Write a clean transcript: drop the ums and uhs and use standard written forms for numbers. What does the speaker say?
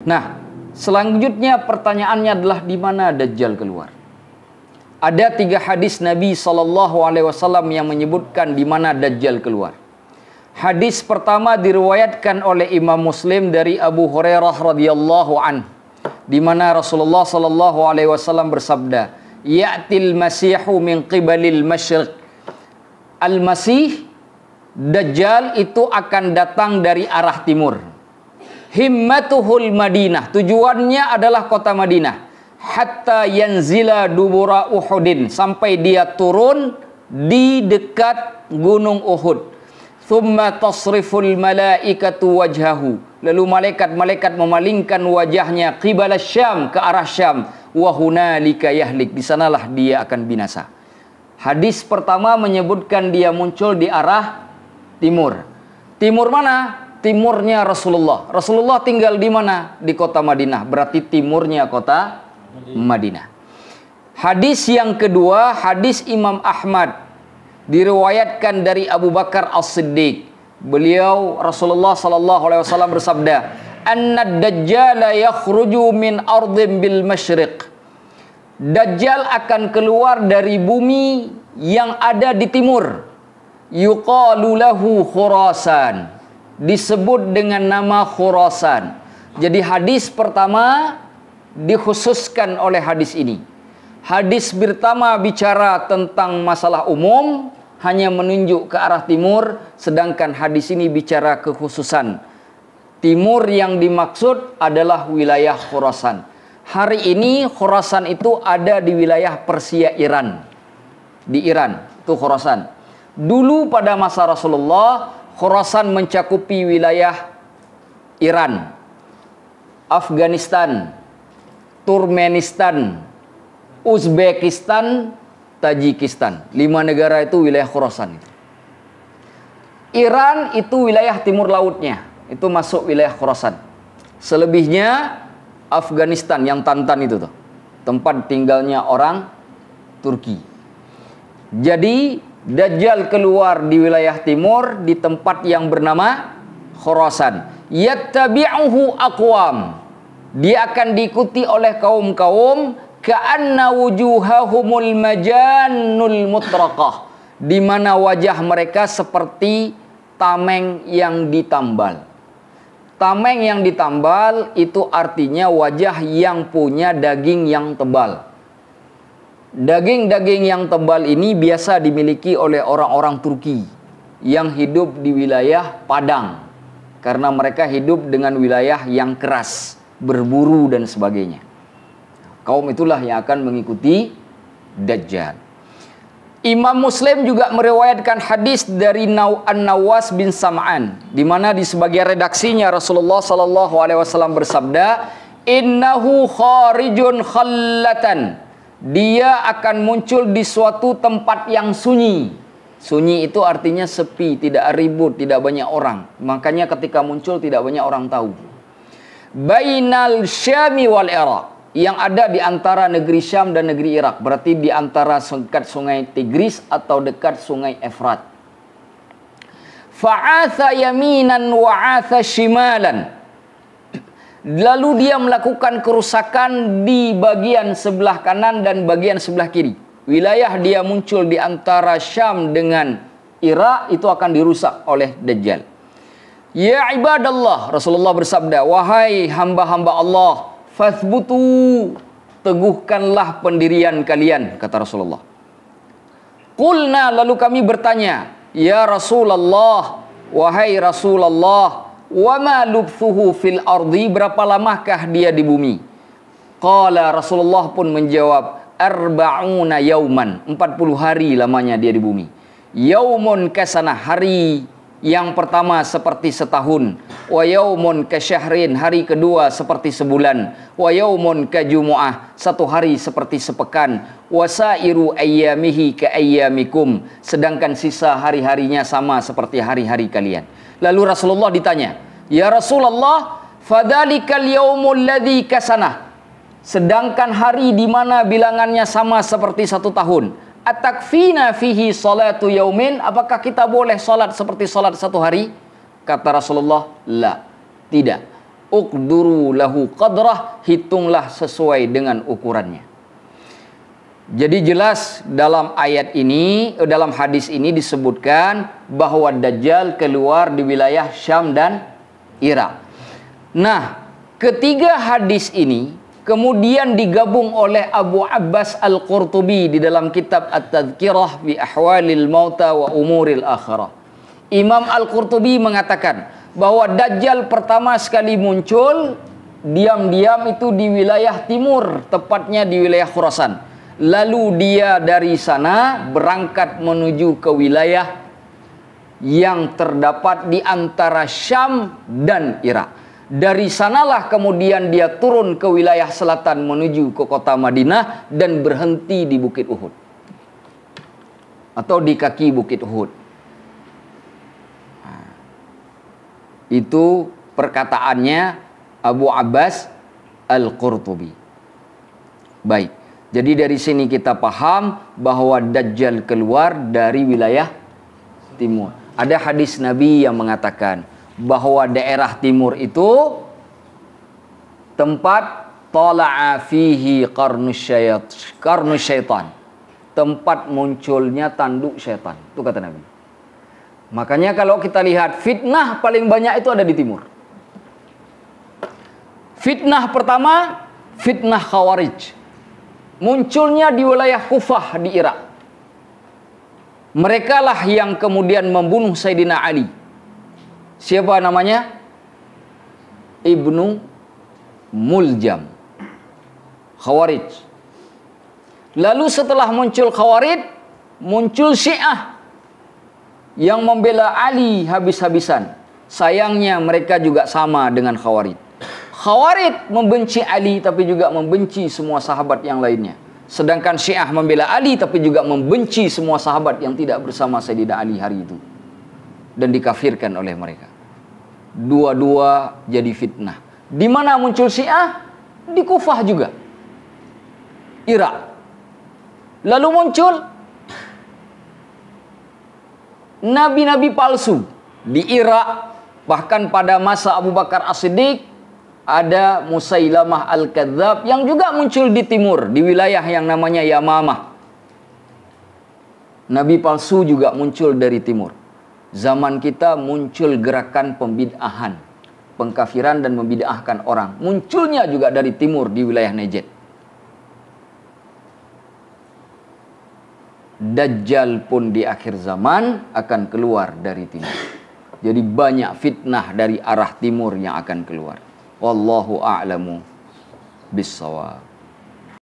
Nah, selanjutnya pertanyaannya adalah di mana Dajjal keluar? Ada 3 hadis Nabi SAW yang menyebutkan di mana Dajjal keluar. Hadis pertama diriwayatkan oleh Imam Muslim dari Abu Hurairah radhiyallahu an, di mana Rasulullah SAW bersabda, "Ya'til masihu min qibalil masyriq." Al-Masih, Dajjal itu akan datang dari arah timur. Himmatuhul Madinah, tujuannya adalah kota Madinah. Hatta yanzila dubura Uhudin, sampai dia turun di dekat gunung Uhud. Thumma tasriful malaikatu wajhahu, lalu malaikat-malaikat memalingkan wajahnya qibala Syam, ke arah Syam. Wa hunalika yahlik, di sanalah dia akan binasa. Hadis pertama menyebutkan dia muncul di arah timur. Timur mana? Timurnya Rasulullah. Rasulullah tinggal di mana? Di kota Madinah. Berarti timurnya kota Madinah. Hadis yang kedua, hadis Imam Ahmad, diriwayatkan dari Abu Bakar As-Siddiq. Beliau, Rasulullah SAW bersabda, "Anna Dajjal yakhruju min ardin bil masyriq." Dajjal akan keluar dari bumi yang ada di timur. Yuqalu lahu Khurasan, disebut dengan nama Khurasan. Jadi hadis pertama dikhususkan oleh hadis ini. Hadis pertama bicara tentang masalah umum, hanya menunjuk ke arah timur, sedangkan hadis ini bicara kekhususan. Timur yang dimaksud adalah wilayah Khurasan. Hari ini Khurasan itu ada di wilayah Persia, Iran. Di Iran, itu Khurasan. Dulu pada masa Rasulullah, Khurasan mencakupi wilayah Iran, Afghanistan, Turkmenistan, Uzbekistan, Tajikistan. 5 negara itu wilayah Khurasan. Iran itu wilayah timur lautnya, itu masuk wilayah Khurasan. Selebihnya Afghanistan yang Tantan itu tuh, tempat tinggalnya orang Turki. Jadi Dajjal keluar di wilayah timur, di tempat yang bernama Khurasan. Yattabi'uhu aqwam, dia akan diikuti oleh kaum-kaum ka'anna wujuhahumul majannul mutraqah, di mana wajah mereka seperti tameng yang ditambal. Tameng yang ditambal itu artinya wajah yang punya daging yang tebal. Daging-daging yang tebal ini biasa dimiliki oleh orang-orang Turki yang hidup di wilayah padang, karena mereka hidup dengan wilayah yang keras, berburu dan sebagainya. Kaum itulah yang akan mengikuti Dajjal. Imam Muslim juga meriwayatkan hadis dari An-Nawas bin Sam'an, di mana di sebagian redaksinya Rasulullah SAW bersabda, "Innahu kharijun khallatan." Dia akan muncul di suatu tempat yang sunyi. Sunyi itu artinya sepi, tidak ribut, tidak banyak orang. Makanya ketika muncul tidak banyak orang tahu. Bainal Syami wal Iraq, yang ada di antara negeri Syam dan negeri Irak. Berarti di antara dekat sungai Tigris atau dekat sungai Efrat. Fa'atha yaminan wa'atha shimalan. Lalu dia melakukan kerusakan di bagian sebelah kanan dan bagian sebelah kiri. Wilayah dia muncul di antara Syam dengan Irak itu akan dirusak oleh Dajjal. Ya ibadallah, Rasulullah bersabda, wahai hamba-hamba Allah, fathbutu, teguhkanlah pendirian kalian, kata Rasulullah. Qulna, lalu kami bertanya, ya Rasulullah, wahai Rasulullah, wa ma lubthuhu fil ardi, berapa lamakah dia di bumi? Qala, Rasulullah pun menjawab, arba'una yauman, 40 hari lamanya dia di bumi. Yaumun kasana, hari yang pertama seperti setahun. Wa yaumun kasyahrin, hari kedua seperti sebulan. Wa yaumun kajumu'ah, satu hari seperti sepekan. Wa sairu ayyamihi ka ayyamikum, sedangkan sisa hari-harinya sama seperti hari-hari kalian. Lalu Rasulullah ditanya, ya Rasulullah, fadhalikal yaumul ladzi kasanah, sedangkan hari di mana bilangannya sama seperti satu tahun. Atakfina fihi salatu yaumin, apakah kita boleh salat seperti salat satu hari? Kata Rasulullah, la, tidak. Uqduru lahu qadrah, hitunglah sesuai dengan ukurannya. Jadi jelas dalam ayat ini, dalam hadis ini disebutkan bahwa Dajjal keluar di wilayah Syam dan Irak. Nah, ketiga hadis ini kemudian digabung oleh Abu Abbas Al-Qurtubi di dalam kitab At-Tadhkirah bi Ahwalil Mauta wa Umuril Akhirah. Imam Al-Qurtubi mengatakan bahwa Dajjal pertama sekali muncul diam-diam itu di wilayah timur, tepatnya di wilayah Khurasan. Lalu dia dari sana berangkat menuju ke wilayah yang terdapat di antara Syam dan Irak. Dari sanalah kemudian dia turun ke wilayah selatan menuju ke kota Madinah dan berhenti di Bukit Uhud. Atau di kaki Bukit Uhud. Itu perkataannya Abu Abbas Al-Qurtubi. Baik. Jadi dari sini kita paham bahwa Dajjal keluar dari wilayah timur. Ada hadis Nabi yang mengatakan bahwa daerah timur itu tempat tala'a fihi qarnus syaitan. Tempat munculnya tanduk syaitan. Itu kata Nabi. Makanya kalau kita lihat fitnah paling banyak itu ada di timur. Fitnah pertama, fitnah Khawarij. Munculnya di wilayah Kufah di Irak. Mereka lah yang kemudian membunuh Sayyidina Ali. Siapa namanya? Ibnu Muljam. Khawarij. Lalu setelah muncul Khawarij, muncul Syiah yang membela Ali habis-habisan. Sayangnya mereka juga sama dengan Khawarij. Khawarij membenci Ali tapi juga membenci semua sahabat yang lainnya. Sedangkan Syiah membela Ali tapi juga membenci semua sahabat yang tidak bersama Sayyidina Ali hari itu. Dan dikafirkan oleh mereka. Dua-dua jadi fitnah. Di mana muncul Syiah? Di Kufah juga. Irak. Lalu muncul nabi-nabi palsu di Irak. Bahkan pada masa Abu Bakar As-Siddiq ada Musailamah Al-Kadzab yang juga muncul di timur, di wilayah yang namanya Yamamah. Nabi palsu juga muncul dari timur. Zaman kita muncul gerakan pembid'ahan, pengkafiran dan membid'ahkan orang. Munculnya juga dari timur di wilayah Najd. Dajjal pun di akhir zaman akan keluar dari timur. Jadi banyak fitnah dari arah timur yang akan keluar. Wallahu a'lamu bis-shawab.